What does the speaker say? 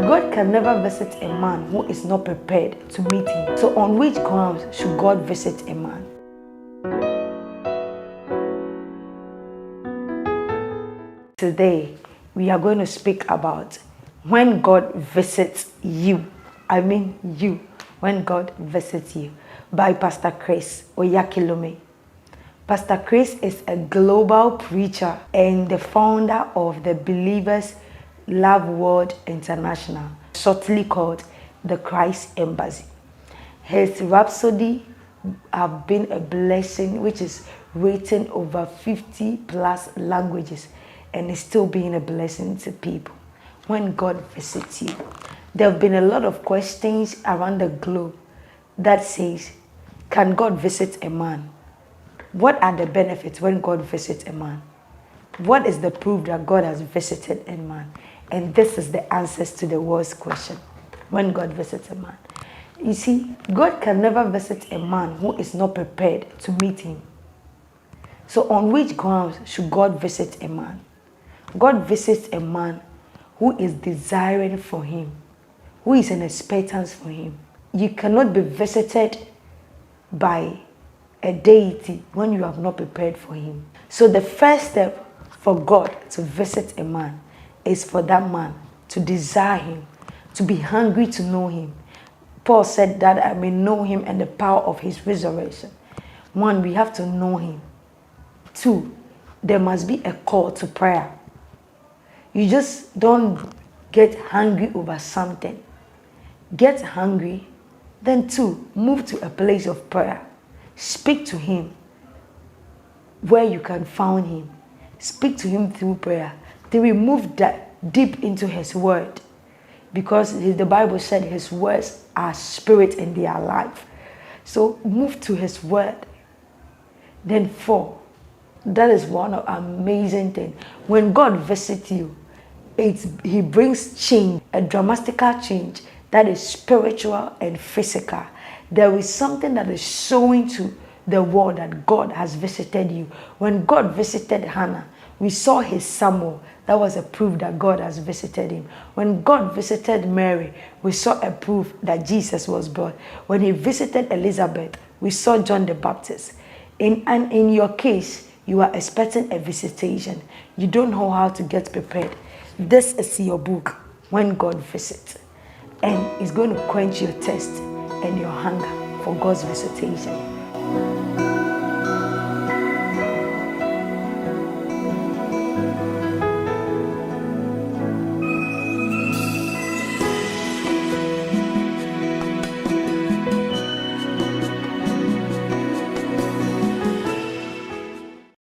God can never visit a man who is not prepared to meet him. So on which grounds should God visit a man? Today, we are going to speak about when God visits you. I mean you. When God visits you. By Pastor Chris Oyakhilome. Pastor Chris is a global preacher and the founder of the Believers Love World International, shortly called the Christ Embassy. His rhapsody have been a blessing, which is written over 50 plus languages and is still being a blessing to people. When God visits you, there have been a lot of questions around the globe that says, can God visit a man? What are the benefits when God visits a man? What is the proof that God has visited a man? And this is the answers to the worst question. When God visits a man. You see, God can never visit a man who is not prepared to meet him. So on which grounds should God visit a man? God visits a man who is desiring for him, who is in expectance for him. You cannot be visited by a deity when you have not prepared for him. So the first step for God to visit a man is for that man to desire him, to be hungry to know him. Paul said that I may know him and the power of his resurrection. One, we have to know him. Two, there must be a call to prayer. You just don't get hungry over something. Get hungry, then two, move to a place of prayer. Speak to him where you can find him. Speak to him through prayer. Three, move that deep into his word. Because the Bible said his words are spirit and they are life. So move to his word. Then four, that is one amazing thing. When God visits you, he brings change, a dramatical change that is spiritual and physical. There is something that is showing to the world that God has visited you. When God visited Hannah, we saw his Samuel. That was a proof that God has visited him. When God visited Mary, we saw a proof that Jesus was born. When he visited Elizabeth, we saw John the Baptist. And in your case, you are expecting a visitation. You don't know how to get prepared. This is your book, When God Visits. And it's going to quench your thirst and your hunger for God's visitation.